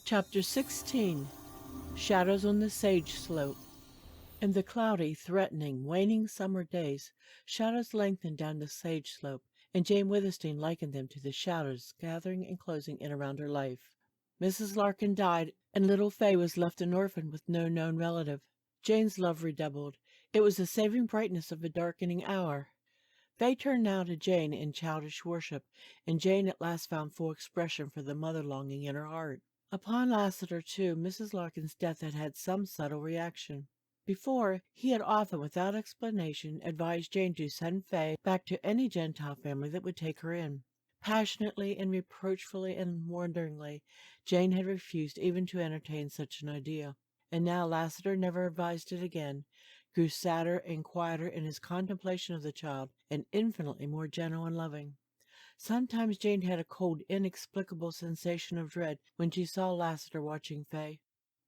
Chapter 16. Shadows on the Sage Slope. In the cloudy, threatening, waning summer days, shadows lengthened down the sage slope, and Jane Withersteen likened them to the shadows gathering and closing in around her life. Mrs. Larkin died, and little Fay was left an orphan with no known relative. Jane's love redoubled. It was the saving brightness of a darkening hour. Fay turned now to Jane in childish worship, and Jane at last found full expression for the mother-longing in her heart. Upon Lassiter, too, Mrs. Larkin's death had had some subtle reaction. Before, he had often, without explanation, advised Jane to send Fay back to any Gentile family that would take her in. Passionately and reproachfully and wonderingly, Jane had refused even to entertain such an idea. And now Lassiter never advised it again, grew sadder and quieter in his contemplation of the child, and infinitely more gentle and loving. Sometimes Jane had a cold, inexplicable sensation of dread when she saw Lassiter watching Fay.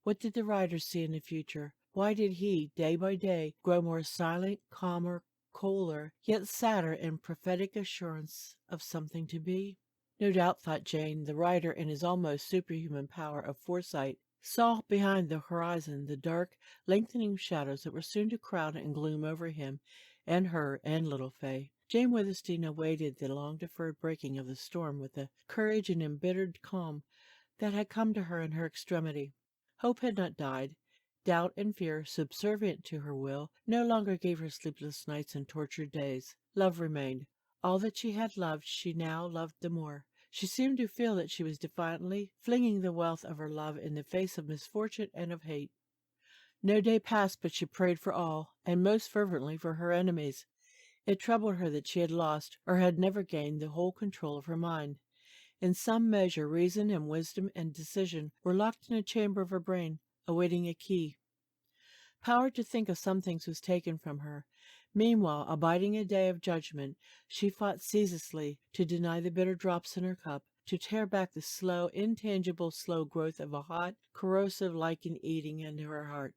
What did the writer see in the future? Why did he, day by day, grow more silent, calmer, colder, yet sadder in prophetic assurance of something to be? No doubt, thought Jane, the writer, in his almost superhuman power of foresight, saw behind the horizon the dark, lengthening shadows that were soon to crowd and gloom over him and her and little Fay. Jane Withersteen awaited the long-deferred breaking of the storm with the courage and embittered calm that had come to her in her extremity. Hope had not died. Doubt and fear, subservient to her will, no longer gave her sleepless nights and tortured days. Love remained. All that she had loved, she now loved the more. She seemed to feel that she was defiantly flinging the wealth of her love in the face of misfortune and of hate. No day passed but she prayed for all, and most fervently for her enemies. It troubled her that she had lost, or had never gained, the whole control of her mind. In some measure, reason and wisdom and decision were locked in a chamber of her brain, awaiting a key. Power to think of some things was taken from her. Meanwhile, abiding a day of judgment, she fought ceaselessly to deny the bitter drops in her cup, to tear back the slow, intangible, slow growth of a hot, corrosive lichen eating into her heart.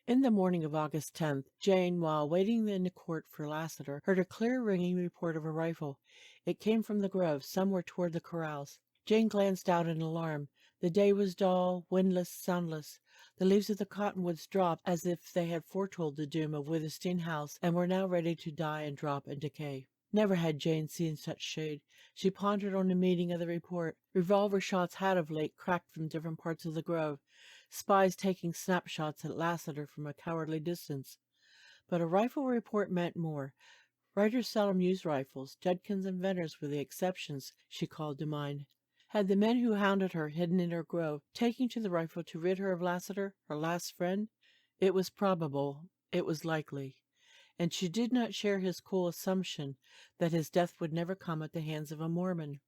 In the morning of August 10th, Jane, while waiting in the court for Lassiter, heard a clear ringing report of a rifle. It came from the grove, somewhere toward the corrals. Jane glanced out in alarm. The day was dull, windless, soundless. The leaves of the cottonwoods dropped as if they had foretold the doom of Withersteen House and were now ready to die and drop and decay. Never had Jane seen such shade. She pondered on the meaning of the report. Revolver shots had of late cracked from different parts of the grove, spies taking snapshots at Lassiter from a cowardly distance. But a rifle report meant more. Writers seldom used rifles. Judkins and Venters were the exceptions, she called to mind. Had the men who hounded her hidden in her grove, taking to the rifle to rid her of Lassiter, her last friend? It was probable. It was likely. And she did not share his cool assumption that his death would never come at the hands of a Mormon.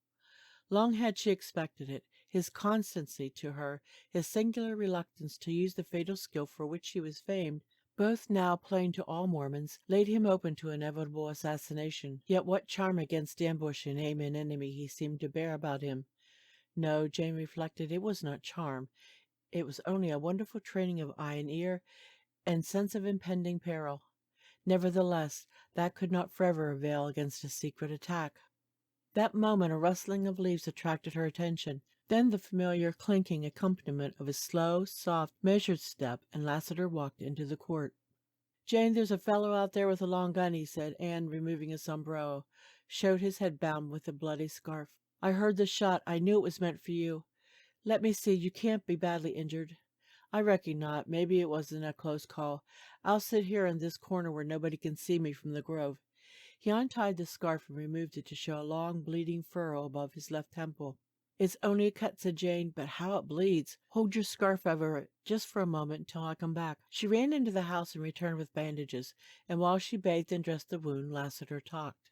Long had she expected it. His constancy to her, his singular reluctance to use the fatal skill for which he was famed, both now plain to all Mormons, laid him open to inevitable assassination. Yet what charm against ambush and aim and enemy he seemed to bear about him. No, Jane reflected, it was not charm. It was only a wonderful training of eye and ear and sense of impending peril. Nevertheless, that could not forever avail against a secret attack. That moment a rustling of leaves attracted her attention, then the familiar clinking accompaniment of a slow, soft, measured step, and Lassiter walked into the court. "Jane, there's a fellow out there with a long gun," he said, and, removing his sombrero, showed his head bound with a bloody scarf. "I heard the shot. I knew it was meant for you. Let me see, you can't be badly injured." "I reckon not. Maybe it wasn't a close call. I'll sit here in this corner where nobody can see me from the grove." He untied the scarf and removed it to show a long, bleeding furrow above his left temple. "It's only a cut," said Jane, "but how it bleeds. Hold your scarf over it just for a moment until I come back." She ran into the house and returned with bandages, and while she bathed and dressed the wound, Lassiter talked.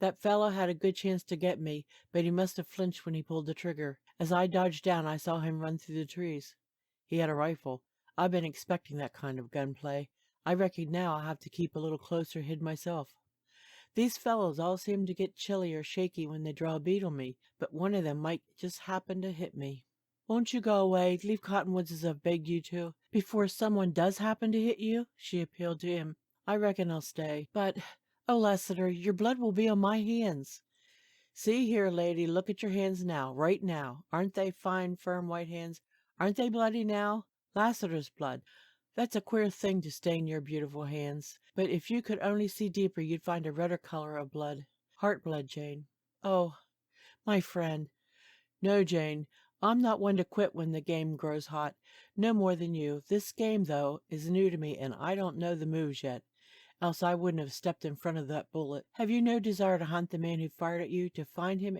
"That fellow had a good chance to get me, but he must have flinched when he pulled the trigger. As I dodged down, I saw him run through the trees. He had a rifle. I've been expecting that kind of gunplay. I reckon now I'll have to keep a little closer hid myself. These fellows all seem to get chilly or shaky when they draw a bead on me, but one of them might just happen to hit me. Won't you go away? Leave Cottonwoods as I've begged you to. Before someone does happen to hit you," she appealed to him. "I reckon I'll stay. But, oh, Lassiter, your blood will be on my hands." "See here, lady, look at your hands now, right now. Aren't they fine, firm white hands? Aren't they bloody now? Lassiter's blood. That's a queer thing to stain your beautiful hands. But if you could only see deeper, you'd find a redder color of blood. Heart blood, Jane. Oh, my friend. No, Jane. I'm not one to quit when the game grows hot. No more than you. This game, though, is new to me, and I don't know the moves yet. Else I wouldn't have stepped in front of that bullet. Have you no desire to hunt the man who fired at you, to find him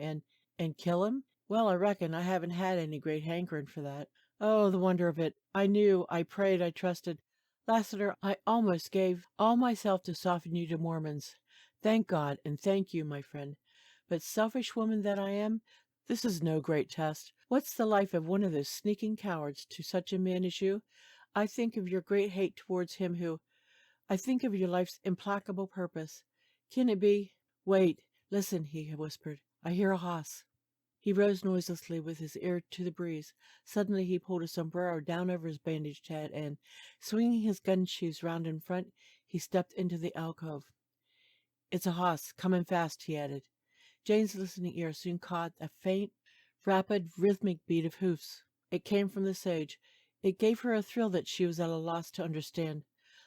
and kill him? Well, I reckon I haven't had any great hankering for that. Oh, the wonder of it. I knew, I prayed, I trusted. Lassiter, I almost gave all myself to soften you to Mormons. Thank God, and thank you, my friend. But selfish woman that I am, this is no great test. What's the life of one of those sneaking cowards to such a man as you? I think of your great hate towards him who I think of your life's implacable purpose. Can it be? Wait, listen, he whispered. I hear a hoss. He rose noiselessly with his ear to the breeze. Suddenly he pulled a sombrero down over his bandaged head and, swinging his gun sheaths round in front, he stepped into the alcove. It's a hoss, coming fast, he added. Jane's listening ear soon caught a faint, rapid, rhythmic beat of hoofs. It came from the sage. It gave her a thrill that she was at a loss to understand.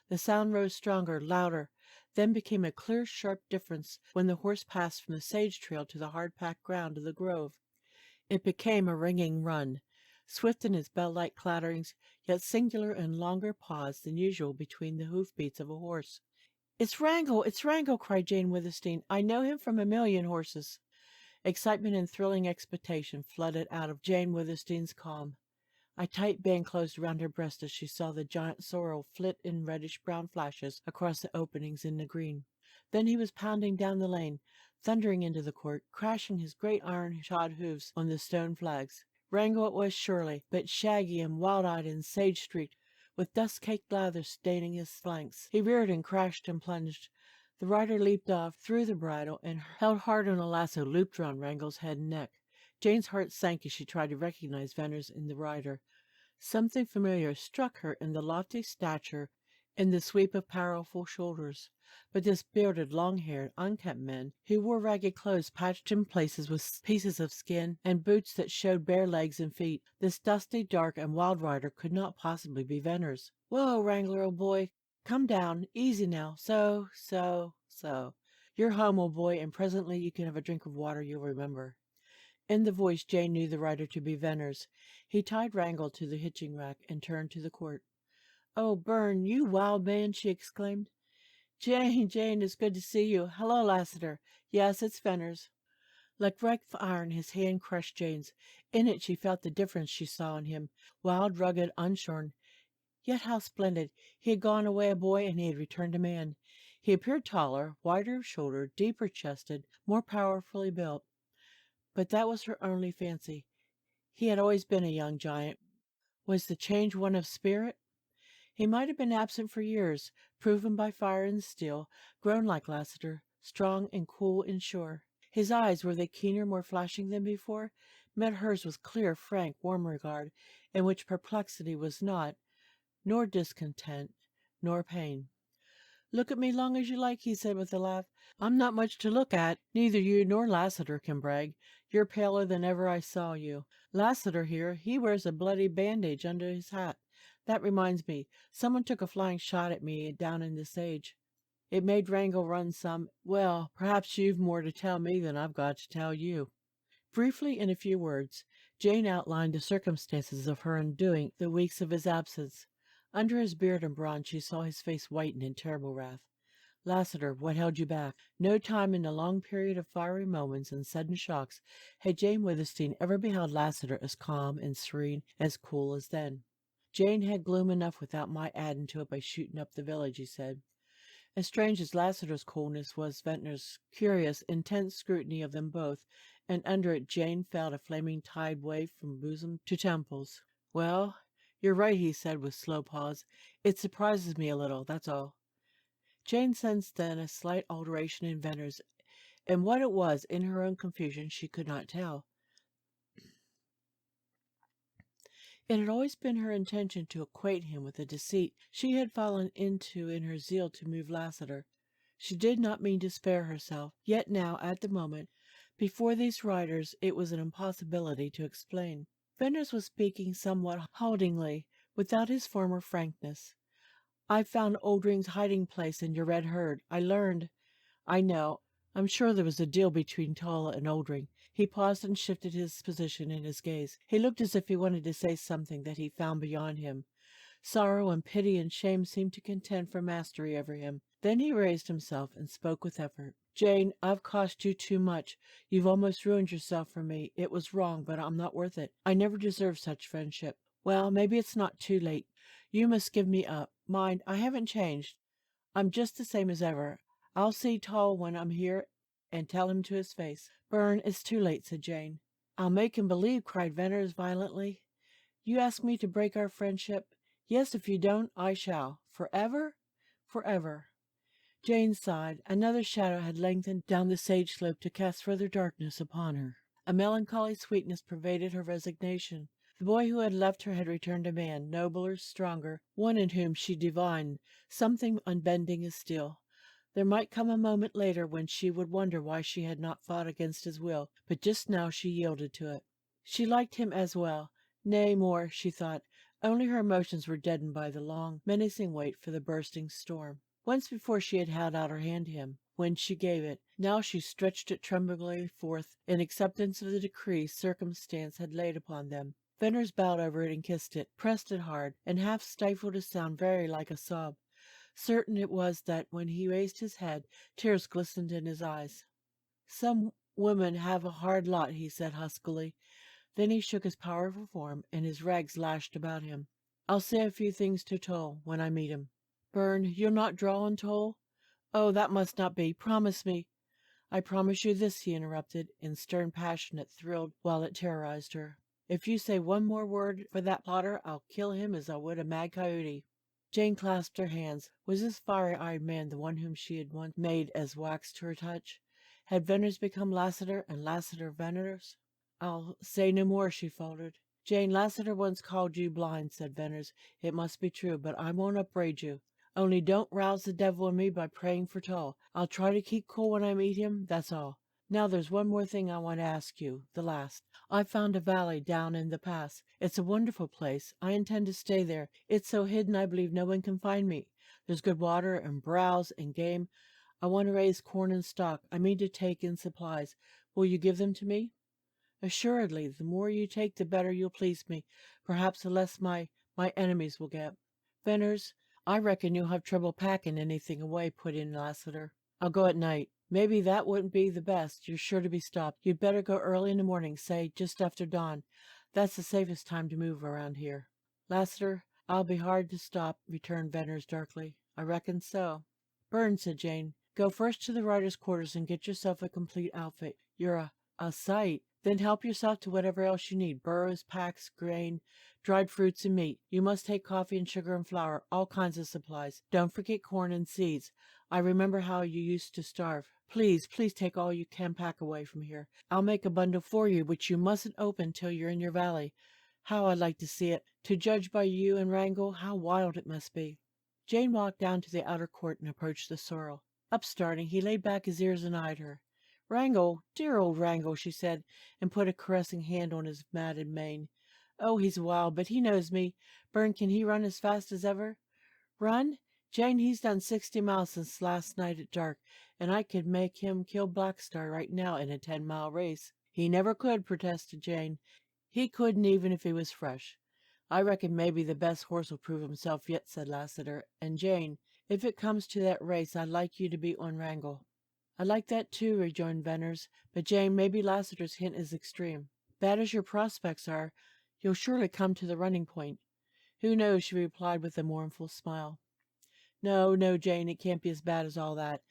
The sound rose stronger, louder, then became a clear, sharp difference when the horse passed from the sage trail to the hard-packed ground of the grove. It became a ringing run, swift in its bell-like clatterings, yet singular in longer pause than usual between the hoof-beats of a horse. It's Wrangle! It's Wrangle! Cried Jane Withersteen. I know him from a million horses. Excitement and thrilling expectation flooded out of Jane Withersteen's calm. A tight band closed around her breast as she saw the giant sorrel flit in reddish-brown flashes across the openings in the green. Then he was pounding down the lane, thundering into the court, crashing his great iron-shod hoofs on the stone flags. Wrangle it was surely, but shaggy and wild-eyed and sage-streaked, with dust-caked lather staining his flanks. He reared and crashed and plunged. The rider leaped off, threw the bridle, and held hard on a lasso looped round Wrangle's head and neck. Jane's heart sank as she tried to recognize Veneers in the rider. Something familiar struck her in the lofty stature and the sweep of powerful shoulders. But this bearded, long-haired, unkempt man, who wore ragged clothes patched in places with pieces of skin, and boots that showed bare legs and feet, this dusty, dark, and wild rider could not possibly be Veneers. Whoa, Wrangler, old boy, come down, easy now, so. You're home, old boy, and presently you can have a drink of water you'll remember. In the voice Jane knew the rider to be Veneers. He tied Wrangle to the hitching rack and turned to the court. "Oh, Bern, you wild man!" she exclaimed. Jane, it's good to see you. Hello, Lassiter. Yes, it's Veneers." Like rough iron, his hand crushed Jane's. In it she felt the difference she saw in him, wild, rugged, unshorn. Yet how splendid! He had gone away a boy, and he had returned a man. He appeared taller, wider of shoulder, deeper chested, more powerfully built. But that was her only fancy. He had always been a young giant. Was the change one of spirit? He might have been absent for years, proven by fire and steel, grown like Lassiter, strong and cool and sure. His eyes, were they keener, more flashing than before, met hers with clear, frank, warm regard, in which perplexity was not, nor discontent, nor pain. "Look at me long as you like," he said with a laugh. "I'm not much to look at. Neither you nor Lassiter can brag. You're paler than ever I saw you. Lassiter here, he wears a bloody bandage under his hat. That reminds me, someone took a flying shot at me down in the sage. It made Wrangle run some. Well, perhaps you've more to tell me than I've got to tell you." Briefly, in a few words, Jane outlined the circumstances of her undoing the weeks of his absence. Under his beard and bronze she saw his face whiten in terrible wrath. "Lassiter, what held you back?" No time in the long period of fiery moments and sudden shocks had Jane Withersteen ever beheld Lassiter as calm and serene, as cool as then. "Jane had gloom enough without my adding to it by shooting up the village," he said. As strange as Lassiter's coolness was Ventnor's curious, intense scrutiny of them both, and under it Jane felt a flaming tide wave from bosom to temples. "Well, you're right," he said with slow pause. "It surprises me a little, that's all." Jane sensed then a slight alteration in Veneers, and what it was, in her own confusion, she could not tell. It had always been her intention to acquaint him with the deceit she had fallen into in her zeal to move Lassiter. She did not mean to spare herself, yet now, at the moment, before these riders, it was an impossibility to explain. Ventnor was speaking somewhat haltingly, without his former frankness. I found Oldring's hiding place in your red herd. I know. I'm sure there was a deal between Tull and Oldring. He paused and shifted his position in his gaze. He looked as if he wanted to say something that he found beyond him. Sorrow and pity and shame seemed to contend for mastery over him. Then he raised himself and spoke with effort. Jane, I've cost you too much. You've almost ruined yourself for me. It was wrong, but I'm not worth it. I never deserved such friendship. Well, maybe it's not too late. You must give me up. Mind, I haven't changed. I'm just the same as ever. I'll see Tull when I'm here and tell him to his face. Bern, it's too late, said Jane. I'll make him believe, cried Ventnor violently. You ask me to break our friendship? Yes, if you don't, I shall. Forever? Forever. Jane sighed. Another shadow had lengthened down the sage slope to cast further darkness upon her. A melancholy sweetness pervaded her resignation. The boy who had left her had returned a man, nobler, stronger, one in whom she divined something unbending as steel. There might come a moment later when she would wonder why she had not fought against his will, but just now she yielded to it. She liked him as well. Nay, more, she thought, only her emotions were deadened by the long, menacing wait for the bursting storm. Once before she had held out her hand to him, when she gave it. Now she stretched it tremblingly forth in acceptance of the decree circumstance had laid upon them. Ventnor bowed over it and kissed it, pressed it hard, and half stifled a sound very like a sob. Certain it was that when he raised his head, tears glistened in his eyes. Some women have a hard lot, he said huskily. Then he shook his powerful form, and his rags lashed about him. I'll say a few things to Tull when I meet him. Bern, you'll not draw on Tull? Oh, that must not be. Promise me. I promise you this, he interrupted, in stern passion that thrilled while it terrorized her. If you say one more word for that plotter, I'll kill him as I would a mad coyote. Jane clasped her hands. Was this fiery-eyed man the one whom she had once made as wax to her touch? Had Ventnor's become Lassiter, and Lassiter Ventnor's? I'll say no more, she faltered. Jane, Lassiter once called you blind, said Ventnor's. It must be true, but I won't upbraid you. Only don't rouse the devil in me by praying for Tull. I'll try to keep cool when I meet him, that's all. Now there's one more thing I want to ask you, the last. I found a valley down in the pass. It's a wonderful place. I intend to stay there. It's so hidden I believe no one can find me. There's good water and browse and game. I want to raise corn and stock. I mean to take in supplies. Will you give them to me? Assuredly, the more you take, the better you'll please me. Perhaps the less my enemies will get. Ventnor's, I reckon you'll have trouble packing anything away, put in Lassiter. I'll go at night. Maybe that wouldn't be the best. You're sure to be stopped. You'd better go early in the morning, say just after dawn. That's the safest time to move around here. Lassiter, I'll be hard to stop, returned Ventnor darkly. I reckon so. Bern, said Jane, go first to the writer's quarters and get yourself a complete outfit. You're a sight. Then help yourself to whatever else you need. Burros, packs, grain, dried fruits and meat. You must take coffee and sugar and flour, all kinds of supplies. Don't forget corn and seeds. I remember how you used to starve. Please, please take all you can pack away from here. I'll make a bundle for you, which you mustn't open till you're in your valley. How I'd like to see it. To judge by you and Wrangle, how wild it must be. Jane walked down to the outer court and approached the sorrel. Upstarting, he laid back his ears and eyed her. Wrangle, dear old Wrangle, she said, and put a caressing hand on his matted mane. Oh, he's wild, but he knows me. Bern, can he run as fast as ever? Run? Jane, he's done 60 miles since last night at dark, and I could make him kill Black Star right now in a 10-mile race. He never could, protested Jane. He couldn't even if he was fresh. I reckon maybe the best horse will prove himself yet, said Lassiter. And Jane, if it comes to that race, I'd like you to beat on Wrangle. I like that too, rejoined Ventnor, but Jane, maybe Lassiter's hint is extreme. Bad as your prospects are, you'll surely come to the running point. Who knows, she replied with a mournful smile. No, no, Jane, it can't be as bad as all that.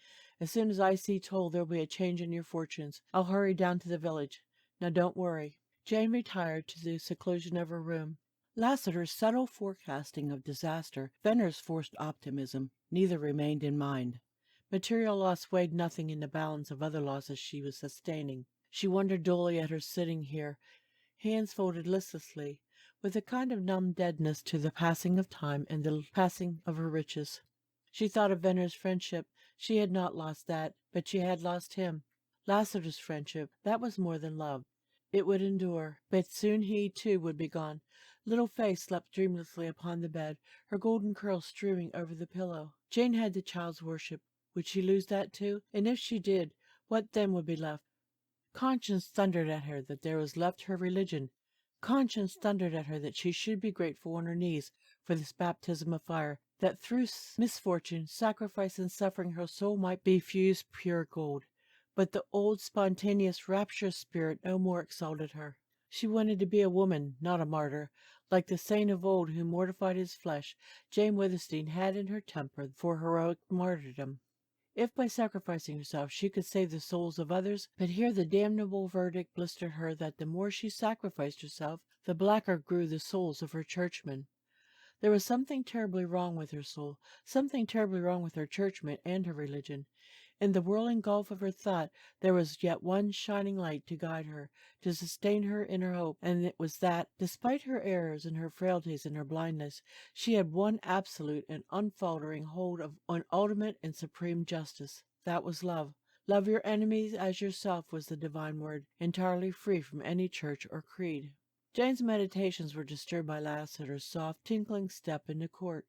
As soon as I see Tull, there'll be a change in your fortunes. I'll hurry down to the village. Now don't worry. Jane retired to the seclusion of her room. Lassiter's subtle forecasting of disaster, Ventnor's forced optimism, neither remained in mind. Material loss weighed nothing in the balance of other losses she was sustaining. She wondered dully at her sitting here, hands folded listlessly, with a kind of numb deadness to the passing of time and the passing of her riches. She thought of Ventnor's friendship. She had not lost that, but she had lost him. Lassiter's friendship, that was more than love. It would endure, but soon he, too, would be gone. Little Faith slept dreamlessly upon the bed, her golden curls streaming over the pillow. Jane had the child's worship. Would she lose that, too? And if she did, what then would be left? Conscience thundered at her that there was left her religion. Conscience thundered at her that she should be grateful on her knees for this baptism of fire, that through misfortune, sacrifice, and suffering her soul might be fused pure gold. But the old spontaneous, rapturous spirit no more exalted her. She wanted to be a woman, not a martyr. Like the saint of old who mortified his flesh, Jane Withersteen had in her temper for heroic martyrdom. If by sacrificing herself she could save the souls of others, but here the damnable verdict blistered her that the more she sacrificed herself, the blacker grew the souls of her churchmen. There was something terribly wrong with her soul, something terribly wrong with her churchmen and her religion. In the whirling gulf of her thought there was yet one shining light to guide her, to sustain her in her hope, and it was that, despite her errors and her frailties and her blindness, she had one absolute and unfaltering hold on ultimate and supreme justice. That was love. Love your enemies as yourself was the divine word, entirely free from any church or creed. Jane's meditations were disturbed by Lassiter's soft, tinkling step in the court.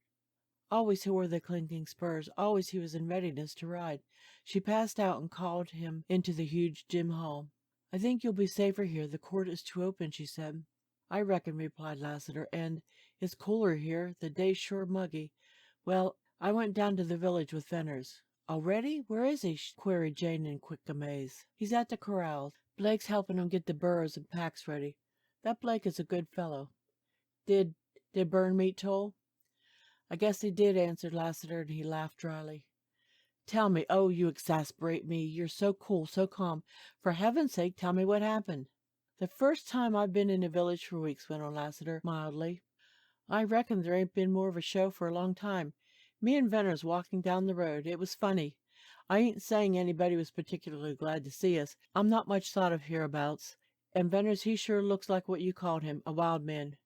Always he wore the clinking spurs, always he was in readiness to ride. She passed out and called him into the huge dim hall. "I think you'll be safer here. The court is too open," she said. "I reckon," replied Lassiter, "and it's cooler here. The day's sure muggy. Well, I went down to the village with Venners." "Already? Where is he?" queried Jane in quick amaze. "He's at the corrals. Blake's helping him get the burros and packs ready. That Blake is a good fellow." Did Bern meet Tull?" "I guess he did," answered Lassiter, and he laughed dryly. "Tell me. Oh, you exasperate me. You're so cool, so calm. For heaven's sake, tell me what happened." "The first time I've been in a village for weeks," went on Lassiter, mildly. "I reckon there ain't been more of a show for a long time. Me and Venners walking down the road. It was funny. I ain't saying anybody was particularly glad to see us. I'm not much thought of hereabouts. And Venners, he sure looks like what you called him, a wild man.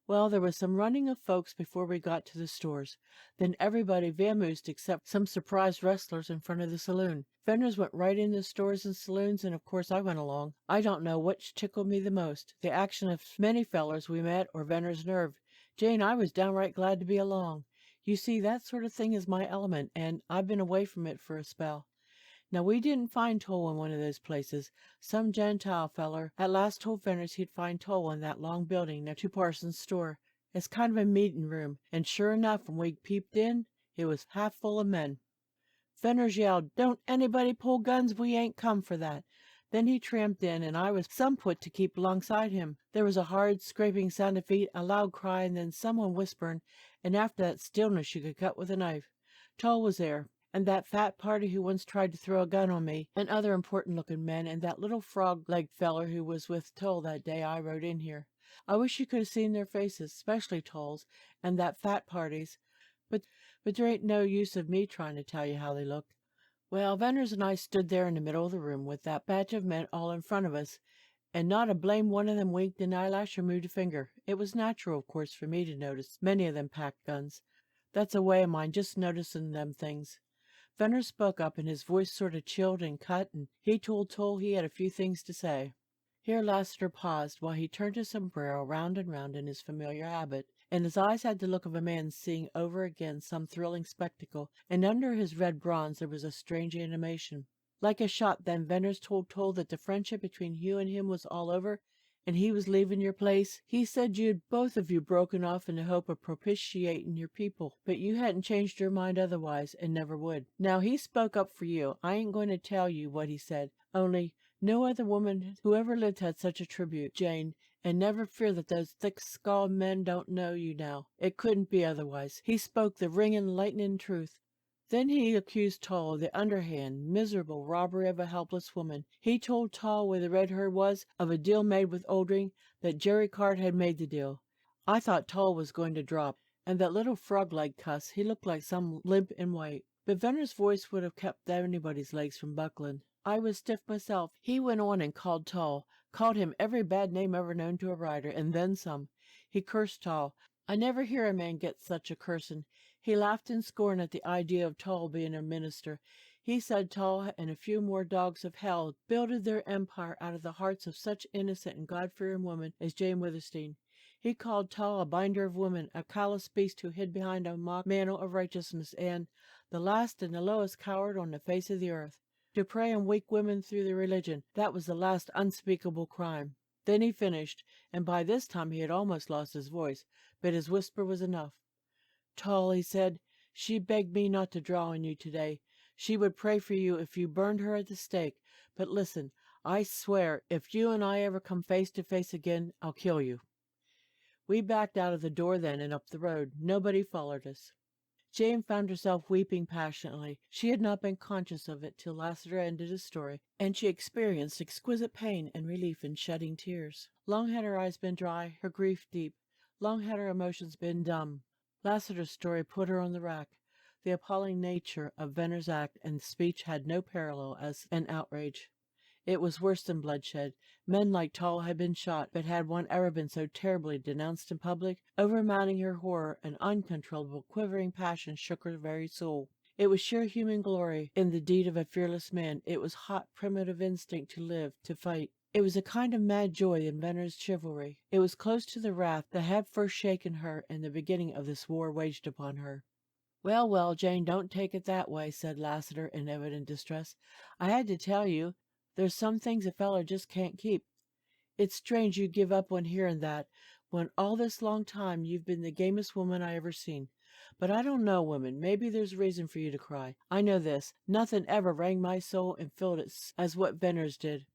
Well, there was some running of folks before we got to the stores. Then everybody vamoosed except some surprised wrestlers in front of the saloon. Vendors went right in the stores and saloons, and of course I went along. I don't know which tickled me the most, the action of many fellers we met or Venner's nerve. Jane, I was downright glad to be along. You see, that sort of thing is my element, and I've been away from it for a spell. Now, we didn't find Tull in one of those places. Some Gentile feller at last told Venners he'd find Tull in that long building next to Parsons' store. It's kind of a meeting room, and sure enough, when we peeped in, it was half full of men. Venners yelled, 'Don't anybody pull guns, we ain't come for that.' Then he tramped in, and I was some put to keep alongside him. There was a hard, scraping sound of feet, a loud cry, and then someone whispering, and after that stillness you could cut with a knife. Tull was there, and that fat party who once tried to throw a gun on me, and other important-looking men, and that little frog-legged feller who was with Tull that day I rode in here. I wish you could have seen their faces, especially Tull's, and that fat party's. But there ain't no use of me trying to tell you how they looked. Well, Venners and I stood there in the middle of the room with that batch of men all in front of us, and not a blame one of them winked an eyelash or moved a finger. It was natural, of course, for me to notice. Many of them packed guns. That's a way of mine, just noticing them things. Venners spoke up, and his voice sort of chilled and cut, and he told Tull he had a few things to say. Here Lassiter paused while he turned his sombrero round and round in his familiar habit, and his eyes had the look of a man seeing over again some thrilling spectacle, and under his red bronze there was a strange animation. Like a shot, then Venners told Tull that the friendship between you and him was all over, and he was leaving your place. He said you'd both of you broken off in the hope of propitiating your people, but you hadn't changed your mind otherwise, and never would. Now, he spoke up for you. I ain't going to tell you what he said, only no other woman who ever lived had such a tribute, Jane, and never fear that those thick-skulled men don't know you now. It couldn't be otherwise. He spoke the ringing, lightning truth. Then he accused Tull of the underhand, miserable robbery of a helpless woman. He told Tull where the red herd was, of a deal made with Oldring, that Jerry Card had made the deal. I thought Tull was going to drop, and that little frog-leg cuss, he looked like some limp and white. But Venner's voice would have kept anybody's legs from buckling. I was stiff myself. He went on and called Tull, called him every bad name ever known to a rider, and then some. He cursed Tull. I never hear a man get such a cursing. He laughed in scorn at the idea of Tull being a minister. He said Tull and a few more dogs of hell builded their empire out of the hearts of such innocent and God-fearing women as Jane Withersteen. He called Tull a binder of women, a callous beast who hid behind a mock mantle of righteousness, and the last and the lowest coward on the face of the earth. To prey on weak women through their religion, that was the last unspeakable crime. Then he finished, and by this time he had almost lost his voice, but his whisper was enough. Tull, he said, she begged me not to draw on you today. She would pray for you if you burned her at the stake. But listen, I swear, if you and I ever come face to face again, I'll kill you. We backed out of the door then and up the road. Nobody followed us. Jane found herself weeping passionately. She had not been conscious of it till Lassiter ended his story, and she experienced exquisite pain and relief in shedding tears. Long had her eyes been dry, her grief deep. Long had her emotions been dumb. Lassiter's story put her on the rack. The appalling nature of Venner's act and speech had no parallel as an outrage. It was worse than bloodshed. Men like Tull had been shot, but had one ever been so terribly denounced in public? Overmounting her horror, an uncontrollable, quivering passion shook her very soul. It was sheer human glory in the deed of a fearless man. It was hot, primitive instinct to live, to fight. It was a kind of mad joy in Venner's chivalry. It was close to the wrath that had first shaken her in the beginning of this war waged upon her. Well, well, Jane, don't take it that way, said Lassiter in evident distress. I had to tell you, there's some things a feller just can't keep. It's strange you give up on hearing that, when all this long time you've been the gamest woman I ever seen. But I don't know, woman, maybe there's reason for you to cry. I know this, nothing ever rang my soul and filled it as what Venner's did.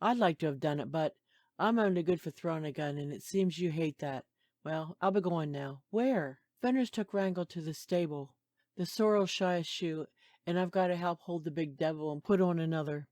I'd like to have done it, but I'm only good for throwing a gun, and it seems you hate that. Well, I'll be going now. Where? Venner's took Wrangle to the stable. The sorrel's shy a shoe, and I've got to help hold the big devil and put on another.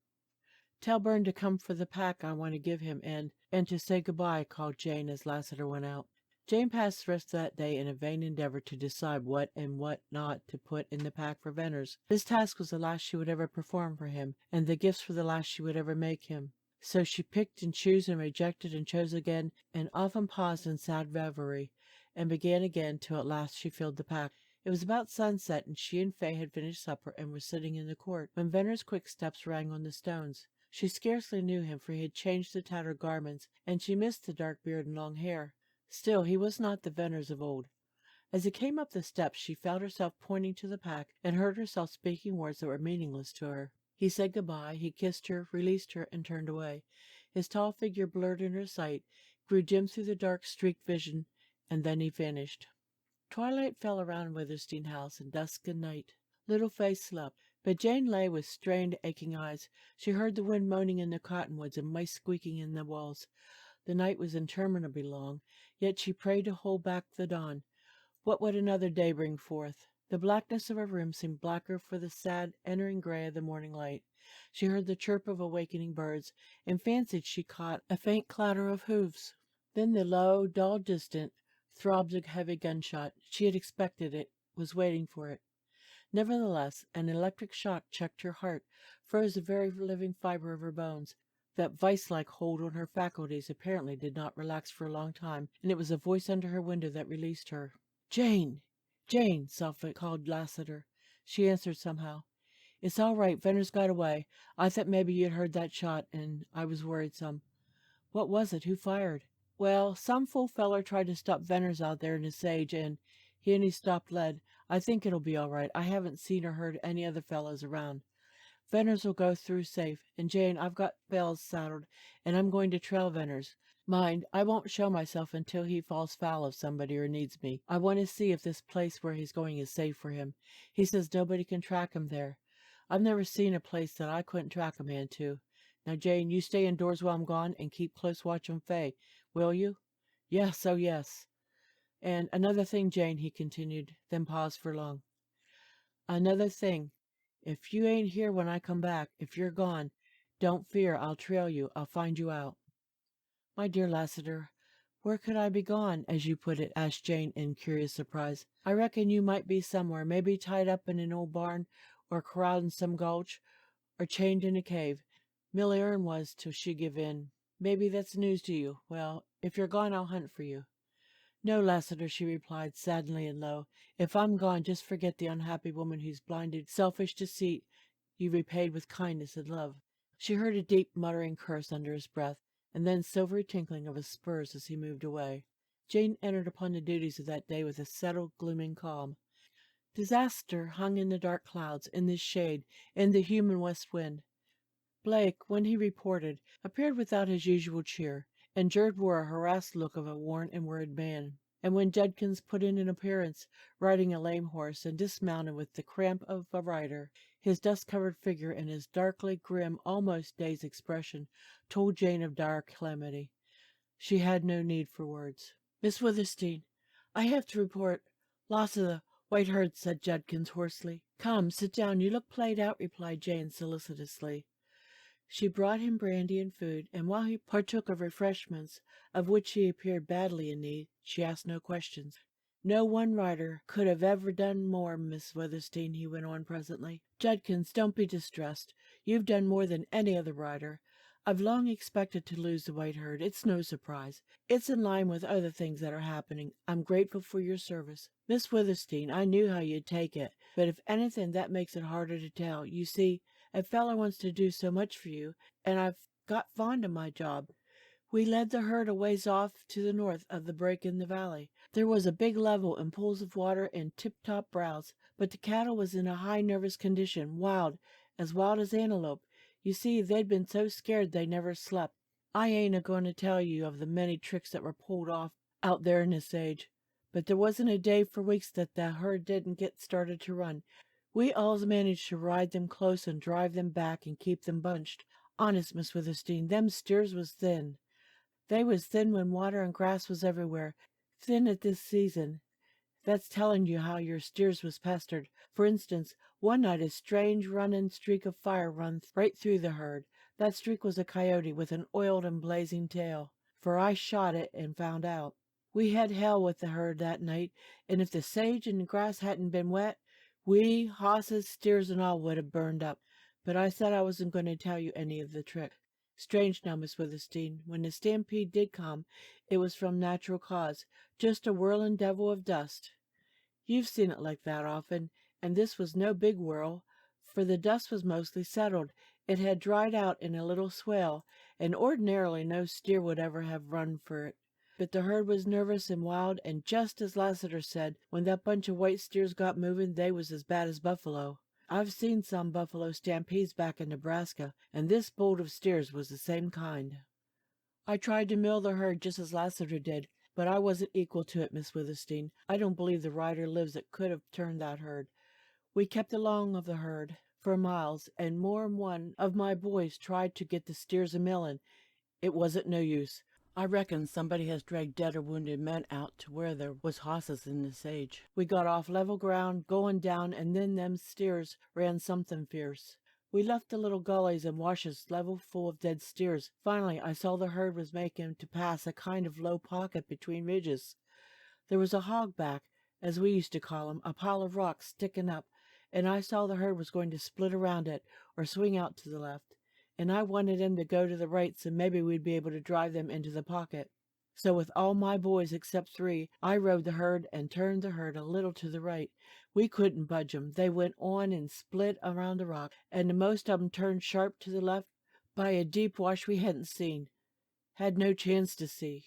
Tell Bern to come for the pack I want to give him, and to say goodbye, called Jane as Lassiter went out. Jane passed the rest of that day in a vain endeavor to decide what and what not to put in the pack for Venner's. This task was the last she would ever perform for him, and the gifts were the last she would ever make him. So she picked and chose and rejected and chose again, and often paused in sad reverie, and began again till at last she filled the pack. It was about sunset, and she and Fay had finished supper and were sitting in the court, when Venner's quick steps rang on the stones. She scarcely knew him, for he had changed the tattered garments, and she missed the dark beard and long hair. Still, he was not the Venners of old. As he came up the steps, she felt herself pointing to the pack, and heard herself speaking words that were meaningless to her. He said goodbye, he kissed her, released her, and turned away. His tall figure blurred in her sight, grew dim through the dark streaked vision, and then he vanished. Twilight fell around Withersteen House, and dusk and night. Little Fay slept, but Jane lay with strained, aching eyes. She heard the wind moaning in the cottonwoods and mice squeaking in the walls. The night was interminably long, yet she prayed to hold back the dawn. What would another day bring forth? The blackness of her room seemed blacker for the sad, entering gray of the morning light. She heard the chirp of awakening birds, and fancied she caught a faint clatter of hoofs. Then the low, dull, distant throbbed a heavy gunshot. She had expected it, was waiting for it. Nevertheless, an electric shock checked her heart, froze the very living fiber of her bones. That vice-like hold on her faculties apparently did not relax for a long time, and it was a voice under her window that released her. Jane! Jane! Softly called Lassiter. She answered somehow. It's all right. Venner's got away. I thought maybe you'd heard that shot, and I was worried some. What was it? Who fired? Well, some fool feller tried to stop Venner's out there in the sage, and he stopped lead. I think it'll be all right. I haven't seen or heard any other fellows around. Venner's will go through safe. And Jane, I've got bells saddled, and I'm going to trail Venner's. Mind, I won't show myself until he falls foul of somebody or needs me. I want to see if this place where he's going is safe for him. He says nobody can track him there. I've never seen a place that I couldn't track a man to. Now, Jane, you stay indoors while I'm gone and keep close watch on Fay, will you? Yes, oh yes. And another thing, Jane, he continued, then paused for long. Another thing. If you ain't here when I come back, if you're gone, don't fear, I'll trail you. I'll find you out. My dear Lassiter, where could I be gone, as you put it? Asked Jane in curious surprise. I reckon you might be somewhere, maybe tied up in an old barn, or corralled in some gulch, or chained in a cave. Milly Ern was till she give in. Maybe that's news to you. Well, if you're gone, I'll hunt for you. No, Lassiter, she replied, sadly and low. If I'm gone, just forget the unhappy woman whose blinded, selfish deceit you repaid with kindness and love." She heard a deep muttering curse under his breath, and then silvery tinkling of his spurs as he moved away. Jane entered upon the duties of that day with a settled, glooming calm. Disaster hung in the dark clouds, in the shade, in the human west wind. Blake, when he reported, appeared without his usual cheer, and Jerd wore a harassed look of a worn and worried man. And when Judkins put in an appearance, riding a lame horse and dismounted with the cramp of a rider, his dust-covered figure and his darkly grim, almost dazed expression told Jane of dire calamity. She had no need for words. "Miss Withersteen, I have to report. Loss of the white herd," said Judkins hoarsely. "Come, sit down. You look played out," replied Jane solicitously. She brought him brandy and food, and while he partook of refreshments, of which he appeared badly in need, she asked no questions. "No one rider could have ever done more, Miss Withersteen," he went on presently. "Judkins, don't be distressed. You've done more than any other rider. I've long expected to lose the white herd. It's no surprise. It's in line with other things that are happening. I'm grateful for your service. Miss Withersteen, I knew how you'd take it, but if anything, that makes it harder to tell. You see, a fellow wants to do so much for you, and I've got fond of my job. We led the herd a ways off to the north of the break in the valley. There was a big level and pools of water and tip-top browse, but the cattle was in a high nervous condition, wild as antelope. You see, they'd been so scared they never slept. I ain't a-going to tell you of the many tricks that were pulled off out there in the sage, but there wasn't a day for weeks that the herd didn't get started to run. We alls managed to ride them close and drive them back and keep them bunched. Honest, Miss Withersteen, them steers was thin. They was thin when water and grass was everywhere. Thin at this season. That's telling you how your steers was pestered. For instance, one night a strange running streak of fire run right through the herd. That streak was a coyote with an oiled and blazing tail, for I shot it and found out. We had hell with the herd that night, and if the sage and the grass hadn't been wet, we, hosses, steers, and all would have burned up. But I said I wasn't going to tell you any of the trick. Strange now, Miss Withersteen, when the stampede did come, it was from natural cause, just a whirling devil of dust. You've seen it like that often, and this was no big whirl, for the dust was mostly settled. It had dried out in a little swale, and ordinarily no steer would ever have run for it. But the herd was nervous and wild, and just as Lassiter said, when that bunch of white steers got moving, they was as bad as buffalo. I've seen some buffalo stampedes back in Nebraska, and this bolt of steers was the same kind. I tried to mill the herd just as Lassiter did, but I wasn't equal to it, Miss Withersteen. I don't believe the rider lives that could have turned that herd. We kept along of the herd for miles, and more'n one of my boys tried to get the steers a-millin'. It wasn't no use. I reckon somebody has dragged dead or wounded men out to where there was hosses in the sage. We got off level ground, going down, and then them steers ran something fierce. We left the little gullies and washes level full of dead steers. Finally, I saw the herd was making to pass a kind of low pocket between ridges. There was a hogback, as we used to call 'em, a pile of rocks sticking up, and I saw the herd was going to split around it or swing out to the left, and I wanted them to go to the right so maybe we'd be able to drive them into the pocket. So with all my boys except 3, I rode the herd and turned the herd a little to the right. We couldn't budge 'em. They went on and split around the rock, and the most of 'em turned sharp to the left by a deep wash we hadn't seen. Had no chance to see.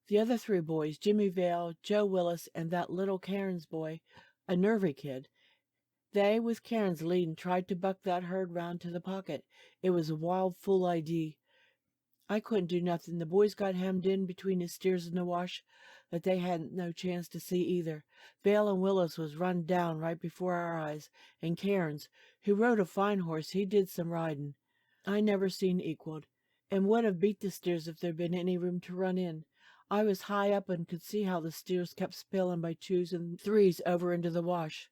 The other 3 boys, Jimmy Vale, Joe Willis, and that little Cairns boy, a nervy kid, they, with Cairns leading, tried to buck that herd round to the pocket. It was a wild fool idea. I couldn't do nothing. The boys got hemmed in between the steers and the wash, that they hadn't no chance to see either. Vale and Willis was run down right before our eyes, and Cairns, who rode a fine horse, he did some riding I never seen equaled, and would have beat the steers if there'd been any room to run in. I was high up and could see how the steers kept spilling by 2s and 3s over into the wash.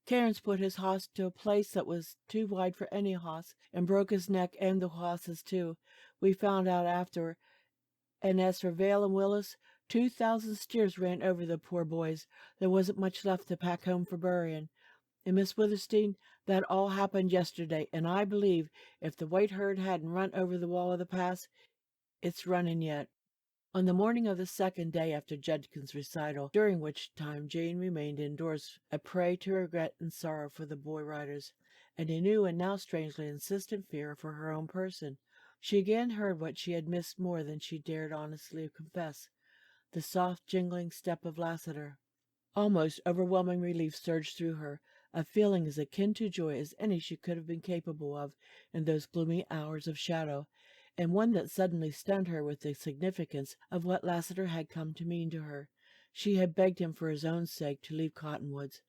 Cairns put his hoss to a place that was too wide for any hoss, and broke his neck and the hoss's too. We found out after. And as for Vale and Willis, 2,000 steers ran over the poor boys. There wasn't much left to pack home for burying. And Miss Withersteen, that all happened yesterday, and I believe if the white herd hadn't run over the wall of the pass, it's running yet. On the morning of the 2nd day after Judkins' recital, during which time Jane remained indoors, a prey to regret and sorrow for the boy riders, and a new and now strangely insistent fear for her own person. She again heard what she had missed more than she dared honestly confess, the soft jingling step of Lassiter. Almost overwhelming relief surged through her, a feeling as akin to joy as any she could have been capable of in those gloomy hours of shadow, and one that suddenly stunned her with the significance of what Lassiter had come to mean to her. She had begged him for his own sake to leave Cottonwoods.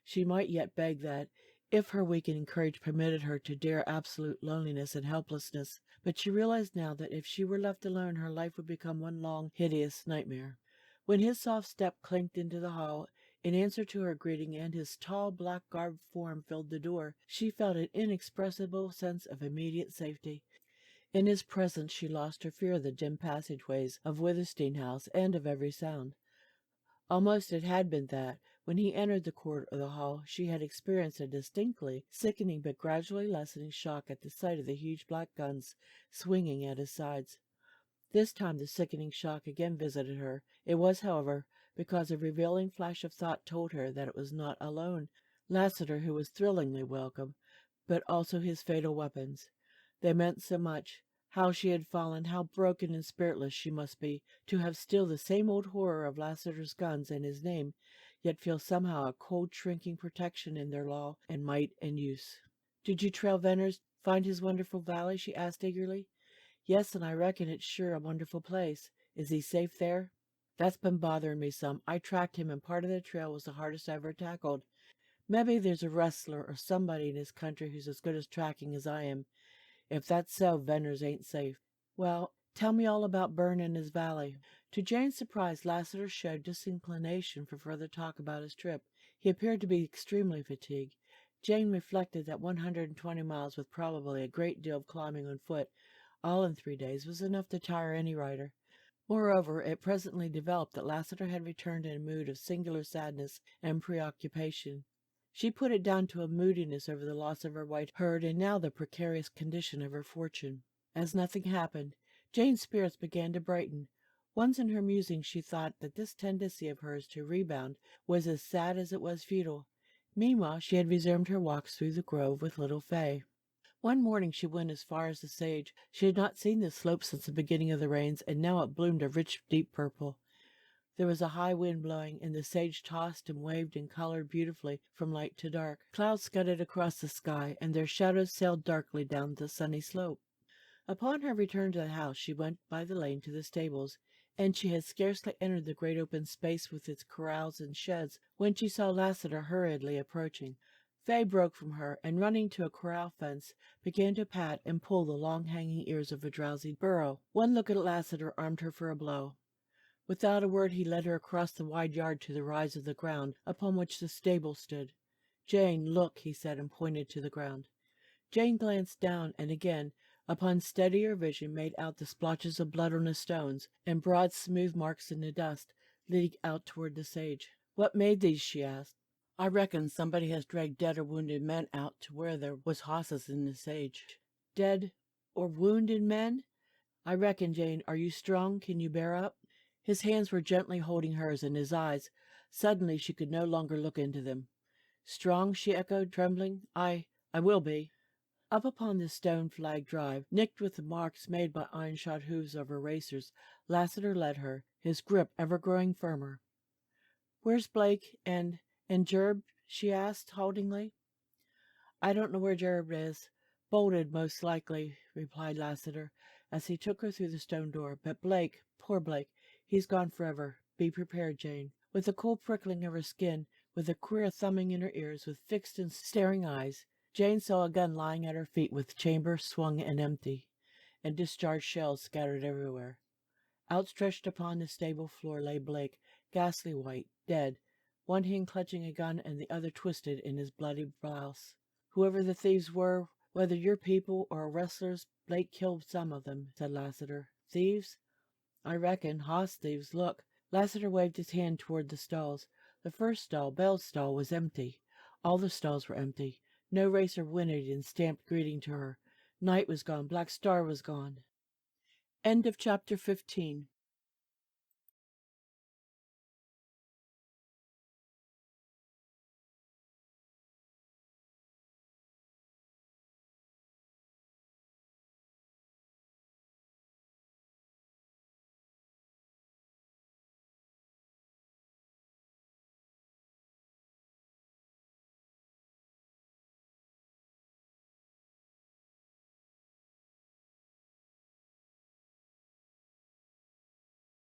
She might yet beg that, if her weakening courage permitted her to dare absolute loneliness and helplessness, but she realized now that if she were left alone her life would become one long, hideous nightmare. When his soft step clinked into the hall, in answer to her greeting, and his tall, black-garbed form filled the door, she felt an inexpressible sense of immediate safety. In his presence she lost her fear of the dim passageways of Withersteen House and of every sound. Almost it had been that, when he entered the court or the hall, she had experienced a distinctly sickening but gradually lessening shock at the sight of the huge black guns swinging at his sides. This time the sickening shock again visited her. It was, however, because a revealing flash of thought told her that it was not alone Lassiter who was thrillingly welcome, but also his fatal weapons. They meant so much. How she had fallen, how broken and spiritless she must be, to have still the same old horror of Lassiter's guns and his name, yet feel somehow a cold shrinking protection in their law and might and use. "Did you trail Venner's find his wonderful valley?" she asked eagerly. "Yes, and I reckon it's sure a wonderful place. Is he safe there?" "That's been bothering me some. I tracked him, and part of the trail was the hardest I ever tackled. Maybe there's a rustler or somebody in his country who's as good at tracking as I am. If that's so, Venner's ain't safe. Well, tell me all about Bern and his valley." To Jane's surprise, Lassiter showed disinclination for further talk about his trip. He appeared to be extremely fatigued. Jane reflected that 120 miles, with probably a great deal of climbing on foot, all in 3 days, was enough to tire any rider. Moreover, it presently developed that Lassiter had returned in a mood of singular sadness and preoccupation. She put it down to a moodiness over the loss of her white herd and now the precarious condition of her fortune. As nothing happened, Jane's spirits began to brighten. Once in her musings she thought that this tendency of hers to rebound was as sad as it was futile. Meanwhile she had resumed her walks through the grove with little Fay. One morning she went as far as the sage. She had not seen this slope since the beginning of the rains, and now it bloomed a rich, deep purple. There was a high wind blowing, and the sage tossed and waved and colored beautifully from light to dark. Clouds scudded across the sky, and their shadows sailed darkly down the sunny slope. Upon her return to the house, she went by the lane to the stables, and she had scarcely entered the great open space with its corrals and sheds when she saw Lassiter hurriedly approaching. Fay broke from her, and running to a corral fence, began to pat and pull the long hanging ears of a drowsy burro. One look at Lassiter armed her for a blow. Without a word he led her across the wide yard to the rise of the ground upon which the stable stood. "Jane, look," he said, and pointed to the ground. Jane glanced down, and again, upon steadier vision, made out the splotches of blood on the stones, and broad smooth marks in the dust, leading out toward the sage. "What made these?" she asked. "I reckon somebody has dragged dead or wounded men out to where there was hosses in the sage." "Dead or wounded men? I reckon, Jane. Are you strong? Can you bear up?" His hands were gently holding hers, and his eyes, suddenly she could no longer look into them. "Strong?" she echoed, trembling. I will be." Up upon the stone-flagged drive, nicked with the marks made by iron-shod hoofs of her racers, Lassiter led her, his grip ever growing firmer. "Where's Blake and Gerb?" she asked haltingly. "I don't know where Gerb is. Bolted, most likely," replied Lassiter, as he took her through the stone door. "But Blake, poor Blake, he's gone forever. Be prepared, Jane." With a cold prickling of her skin, with a queer thumbing in her ears, with fixed and staring eyes, Jane saw a gun lying at her feet with chamber swung and empty, and discharged shells scattered everywhere. Outstretched upon the stable floor lay Blake, ghastly white, dead, one hand clutching a gun and the other twisted in his bloody blouse. "Whoever the thieves were, whether your people or rustlers, Blake killed some of them," said Lassiter. "Thieves? I reckon. Hoss thieves. Look." Lassiter waved his hand toward the stalls. The first stall, Bell's stall, was empty. All the stalls were empty. No racer whinnied and stamped greeting to her. Night was gone. Black Star was gone. End of chapter 15.